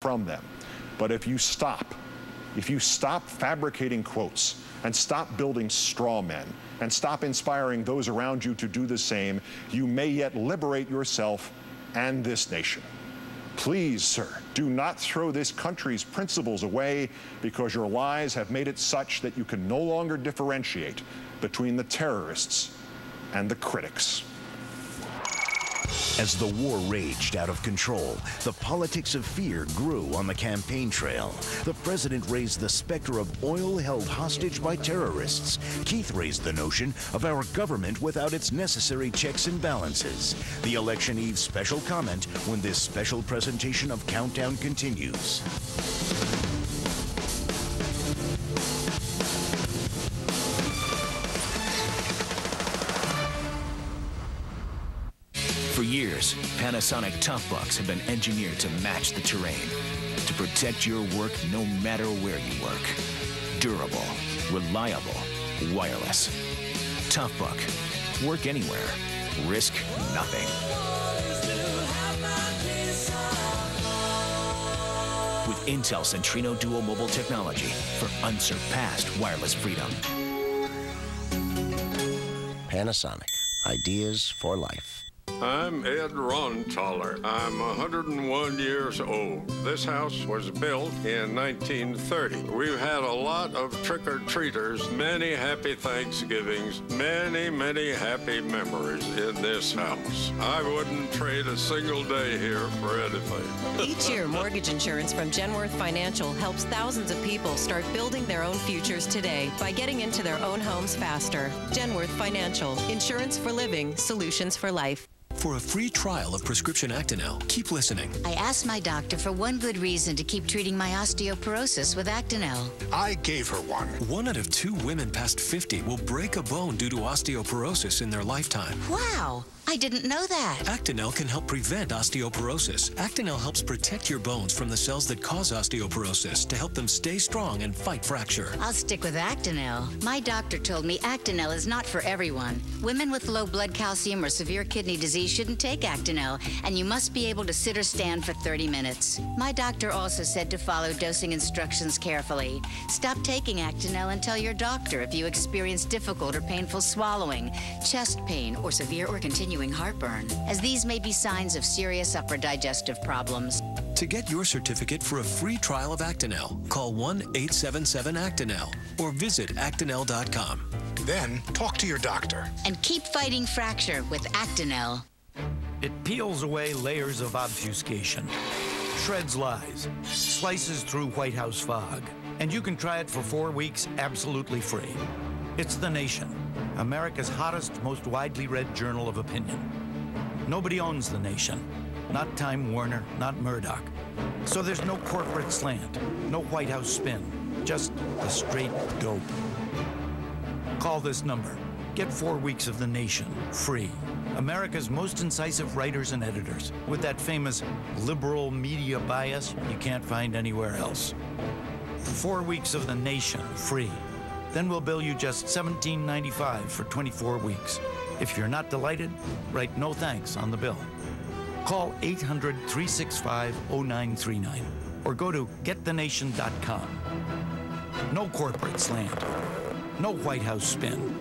from them. But if you stop fabricating quotes and stop building straw men and stop inspiring those around you to do the same, you may yet liberate yourself and this nation. Please, sir, do not throw this country's principles away because your lies have made it such that you can no longer differentiate between the terrorists and the critics. As the war raged out of control, the politics of fear grew on the campaign trail. The president raised the specter of oil held hostage by terrorists. Keith raised the notion of our government without its necessary checks and balances. The election eve special comment when this special presentation of Countdown continues. For years, Panasonic Toughbucks have been engineered to match the terrain, to protect your work no matter where you work. Durable, reliable, wireless. Toughbuck. Work anywhere. Risk nothing. With Intel Centrino Dual Mobile technology for unsurpassed wireless freedom. Panasonic. Ideas for life. I'm Ed Rontaler. I'm 101 years old. This house was built in 1930. We've had a lot of trick-or-treaters, many happy Thanksgivings, many happy memories in this house. I wouldn't trade a single day here for anything. Each year, mortgage insurance from Genworth Financial helps thousands of people start building their own futures today by getting into their own homes faster. Genworth Financial. Insurance for living, solutions for life. For a free trial of prescription Actonel, keep listening. I asked my doctor for one good reason to keep treating my osteoporosis with Actonel. I gave her one. 1 out of 2 women past 50 will break a bone due to osteoporosis in their lifetime. Wow! I didn't know that. Actonel can help prevent osteoporosis. Actonel helps protect your bones from the cells that cause osteoporosis to help them stay strong and fight fracture. I'll stick with Actonel. My doctor told me Actonel is not for everyone. Women with low blood calcium or severe kidney disease shouldn't take Actonel, and you must be able to sit or stand for 30 minutes. My doctor also said to follow dosing instructions carefully. Stop taking Actonel and tell your doctor if you experience difficult or painful swallowing, chest pain, or severe or continuing heartburn, as these may be signs of serious upper digestive problems. To get your certificate for a free trial of Actonel, call 1-877-ACTONEL or visit actonel.com. Then talk to your doctor. And keep fighting fracture with Actonel. It peels away layers of obfuscation, shreds lies, slices through White House fog, and you can try it for 4 weeks absolutely free. It's The Nation, America's hottest, most widely read journal of opinion. Nobody owns The Nation. Not Time Warner, not Murdoch. So there's no corporate slant, no White House spin, just the straight dope. Call this number. Get 4 weeks of The Nation, free. America's most incisive writers and editors, with that famous liberal media bias you can't find anywhere else. 4 weeks of The Nation, free. Then we'll bill you just $17.95 for 24 weeks. If you're not delighted, write no thanks on the bill. Call 800-365-0939 or go to getthenation.com. No corporate slant, no White House spin,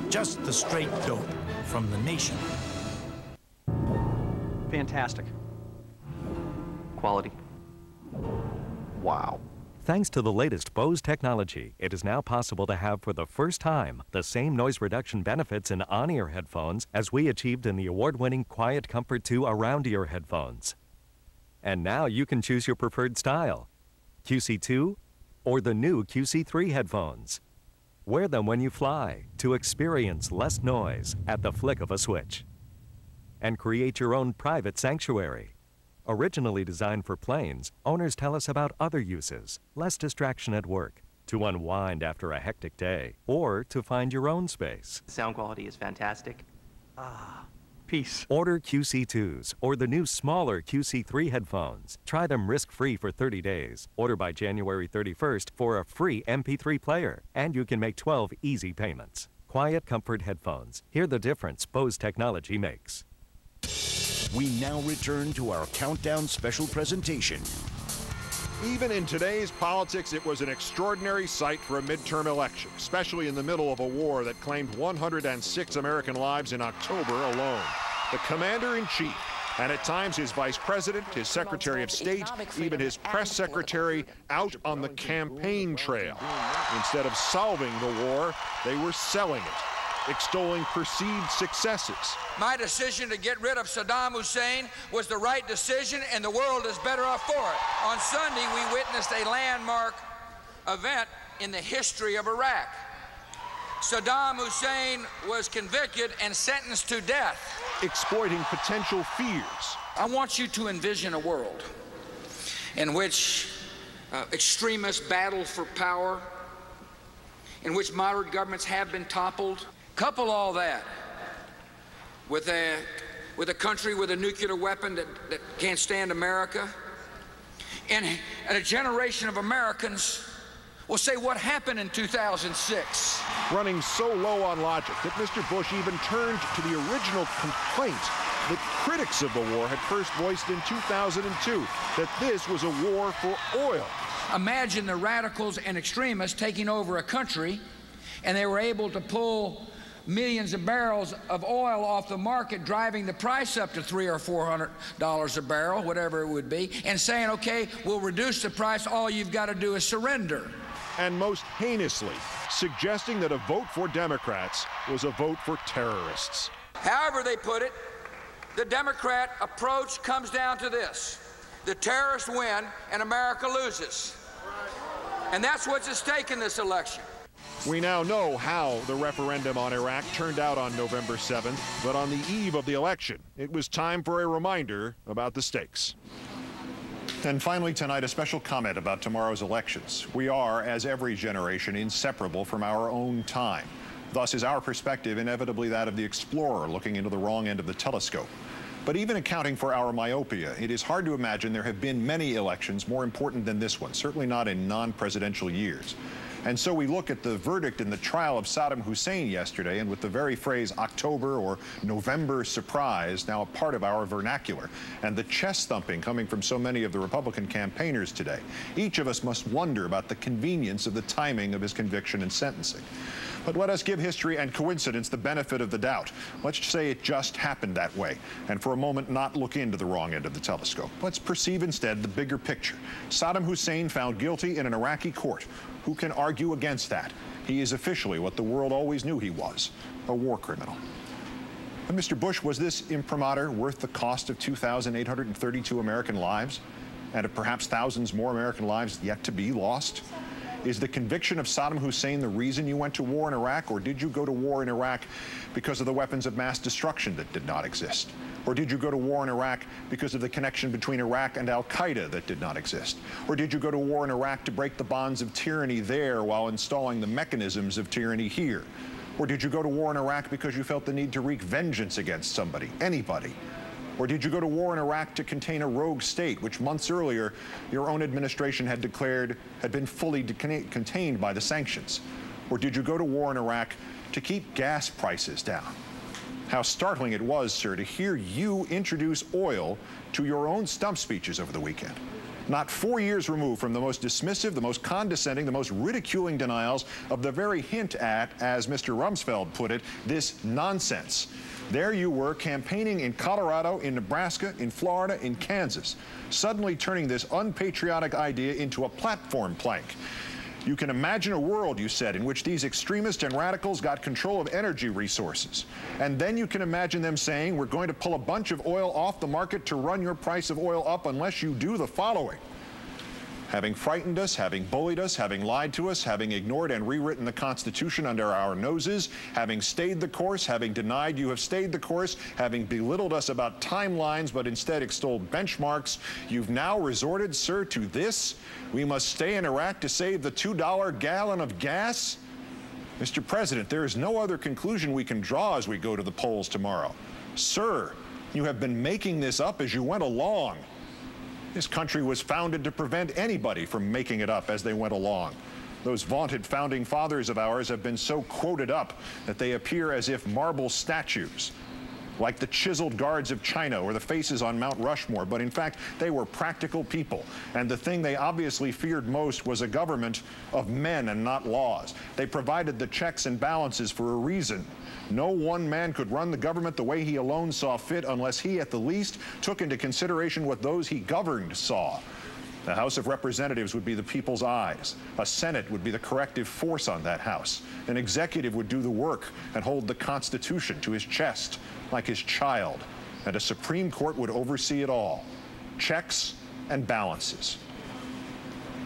just the straight dope from The Nation. Fantastic. Quality. Wow. Thanks to the latest Bose technology, it is now possible to have for the first time the same noise reduction benefits in on-ear headphones as we achieved in the award-winning Quiet Comfort 2 around-ear headphones. And now you can choose your preferred style, QC2 or the new QC3 headphones. Wear them when you fly to experience less noise at the flick of a switch. And create your own private sanctuary. Originally designed for planes, owners tell us about other uses, less distraction at work, to unwind after a hectic day, or to find your own space. Sound quality is fantastic. Peace. Order QC2s or the new smaller QC3 headphones. Try them risk-free for 30 days. Order by January 31st for a free MP3 player, and you can make 12 easy payments. Quiet Comfort headphones. Hear the difference Bose technology makes. We now return to our Countdown special presentation. Even in today's politics, it was an extraordinary sight for a midterm election, especially in the middle of a war that claimed 106 American lives in October alone. The commander-in-chief, and at times his vice president, his secretary of state, even his press secretary, out on the campaign trail. Instead of solving the war, they were selling it, extolling perceived successes. My decision to get rid of Saddam Hussein was the right decision, and the world is better off for it. On Sunday, we witnessed a landmark event in the history of Iraq. Saddam Hussein was convicted and sentenced to death. Exploiting potential fears. I want you to envision a world in which extremists battle for power, in which moderate governments have been toppled. Couple all that with a country with a nuclear weapon that can't stand America, and a generation of Americans will say, what happened in 2006? Running so low on logic that Mr. Bush even turned to the original complaint that critics of the war had first voiced in 2002, that this was a war for oil. Imagine the radicals and extremists taking over a country, and they were able to pull millions of barrels of oil off the market, driving the price up to $300 or $400 a barrel, whatever it would be, and saying, okay, we'll reduce the price, all you've got to do is surrender. And most heinously, suggesting that a vote for Democrats was a vote for terrorists. However they put it, the Democrat approach comes down to this: the terrorists win and America loses. And that's what's at stake in this election. We now know how the referendum on Iraq turned out on November 7th, but on the eve of the election, it was time for a reminder about the stakes. And finally tonight, a special comment about tomorrow's elections. We are, as every generation, inseparable from our own time. Thus is our perspective inevitably that of the explorer looking into the wrong end of the telescope. But even accounting for our myopia, it is hard to imagine there have been many elections more important than this one, certainly not in non-presidential years. And so we look at the verdict in the trial of Saddam Hussein yesterday, and with the very phrase October or November surprise now a part of our vernacular, and the chest thumping coming from so many of the Republican campaigners today, each of us must wonder about the convenience of the timing of his conviction and sentencing. But let us give history and coincidence the benefit of the doubt. Let's say it just happened that way, and for a moment not look into the wrong end of the telescope. Let's perceive instead the bigger picture. Saddam Hussein found guilty in an Iraqi court. Who can argue against that? He is officially what the world always knew he was, a war criminal. And Mr. Bush, was this imprimatur worth the cost of 2,832 American lives, and of perhaps thousands more American lives yet to be lost? Is the conviction of Saddam Hussein the reason you went to war in Iraq, or did you go to war in Iraq because of the weapons of mass destruction that did not exist? Or did you go to war in Iraq because of the connection between Iraq and al-Qaeda that did not exist? Or did you go to war in Iraq to break the bonds of tyranny there while installing the mechanisms of tyranny here? Or did you go to war in Iraq because you felt the need to wreak vengeance against somebody, anybody? Or did you go to war in Iraq to contain a rogue state, which months earlier your own administration had declared had been fully contained by the sanctions? Or did you go to war in Iraq to keep gas prices down? How startling it was, sir, to hear you introduce oil to your own stump speeches over the weekend. Not 4 years removed from the most dismissive, the most condescending, the most ridiculing denials of the very hint at, as Mr. Rumsfeld put it, this nonsense. There you were campaigning in Colorado, in Nebraska, in Florida, in Kansas, suddenly turning this unpatriotic idea into a platform plank. You can imagine a world, you said, in which these extremists and radicals got control of energy resources. And then you can imagine them saying, we're going to pull a bunch of oil off the market to run your price of oil up unless you do the following. Having frightened us, having bullied us, having lied to us, having ignored and rewritten the Constitution under our noses, having stayed the course, having denied you have stayed the course, having belittled us about timelines but instead extolled benchmarks, you've now resorted, sir, to this. We must stay in Iraq to save the $2 gallon of gas? Mr. President, there is no other conclusion we can draw as we go to the polls tomorrow. Sir, you have been making this up as you went along. This country was founded to prevent anybody from making it up as they went along. Those vaunted founding fathers of ours have been so quoted up that they appear as if marble statues. like the chiseled guards of China or the faces on Mount Rushmore, but in fact, they were practical people. And the thing they obviously feared most was a government of men and not laws. They provided the checks and balances for a reason. No one man could run the government the way he alone saw fit unless he, at the least, took into consideration what those he governed saw. The House of Representatives would be the people's eyes. A Senate would be the corrective force on that House. An executive would do the work and hold the Constitution to his chest like his child. And a Supreme Court would oversee it all. Checks and balances.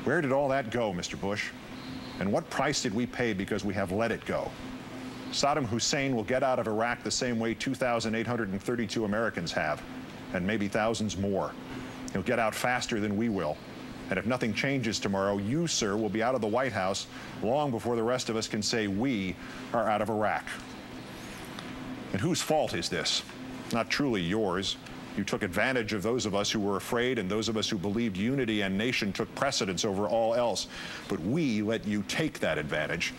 Where did all that go, Mr. Bush? And what price did we pay because we have let it go? Saddam Hussein will get out of Iraq the same way 2,832 Americans have, and maybe thousands more. He'll get out faster than we will. And if nothing changes tomorrow, you, sir, will be out of the White House long before the rest of us can say we are out of Iraq. And whose fault is this? Not truly yours. You took advantage of those of us who were afraid, and those of us who believed unity and nation took precedence over all else. But we let you take that advantage.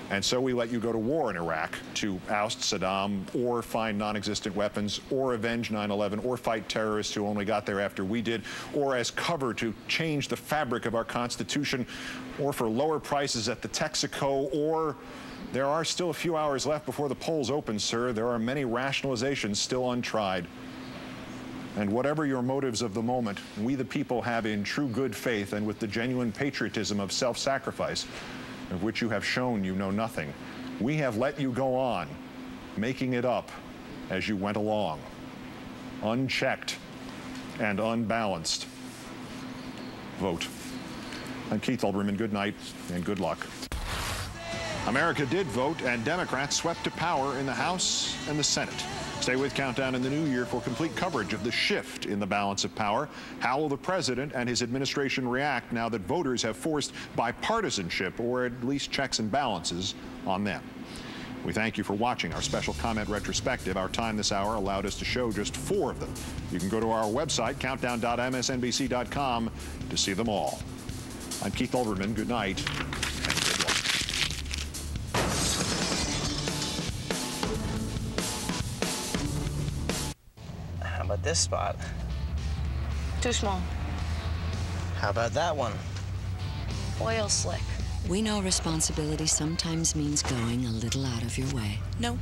And so we let you go to war in Iraq to oust Saddam, or find non-existent weapons, or avenge 9/11, or fight terrorists who only got there after we did, or as cover to change the fabric of our Constitution, or for lower prices at the Texaco, or there are still a few hours left before the polls open, sir. There are many rationalizations still untried. And whatever your motives of the moment, we the people have in true good faith and with the genuine patriotism of self-sacrifice, of which you have shown you know nothing. We have let you go on, making it up as you went along, unchecked and unbalanced. Vote. I'm Keith Olbermann. Good night and good luck. America did vote, and Democrats swept to power in the House and the Senate. Stay with Countdown in the new year for complete coverage of the shift in the balance of power. How will the president and his administration react now that voters have forced bipartisanship, or at least checks and balances, on them? We thank you for watching our special comment retrospective. Our time this hour allowed us to show just 4 of them. You can go to our website, countdown.msnbc.com, to see them all. I'm Keith Olbermann. Good night. How about this spot? Too small. How about that one? Oil slick. We know responsibility sometimes means going a little out of your way. No.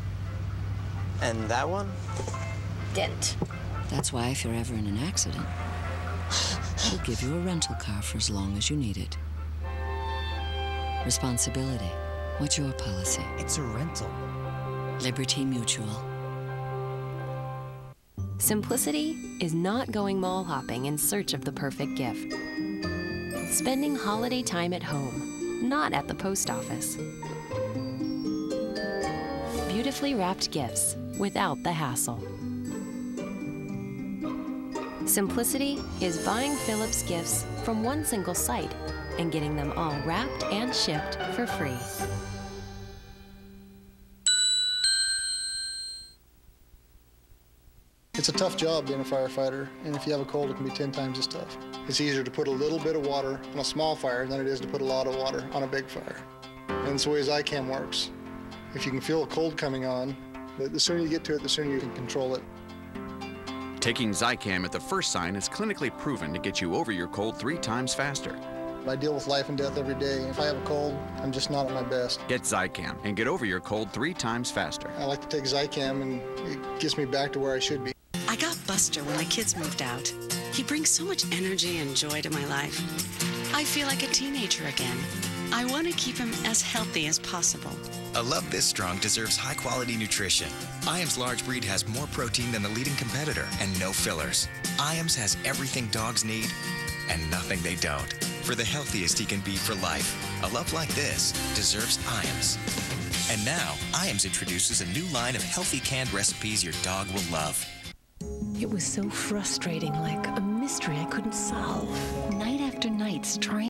And that one? Dent. That's why if you're ever in an accident, we'll give you a rental car for as long as you need it. Responsibility. What's your policy? It's a rental. Liberty Mutual. Simplicity is not going mall hopping in search of the perfect gift. Spending holiday time at home, not at the post office. Beautifully wrapped gifts without the hassle. Simplicity is buying Phillips gifts from one single site and getting them all wrapped and shipped for free. It's a tough job being a firefighter, and if you have a cold, it can be 10 times as tough. It's easier to put a little bit of water on a small fire than it is to put a lot of water on a big fire. And it's the way Zicam works. If you can feel a cold coming on, the sooner you get to it, the sooner you can control it. Taking Zicam at the first sign is clinically proven to get you over your cold 3 times faster. I deal with life and death every day. If I have a cold, I'm just not at my best. Get Zicam and get over your cold 3 times faster. I like to take Zicam, and it gets me back to where I should be. I got Buster when the kids moved out. He brings so much energy and joy to my life. I feel like a teenager again. I want to keep him as healthy as possible. A love this strong deserves high-quality nutrition. Iams large breed has more protein than the leading competitor and no fillers. Iams has everything dogs need and nothing they don't. For the healthiest he can be for life, a love like this deserves Iams. And now, Iams introduces a new line of healthy canned recipes your dog will love. It was so frustrating, like a mystery I couldn't solve. Night after night, trying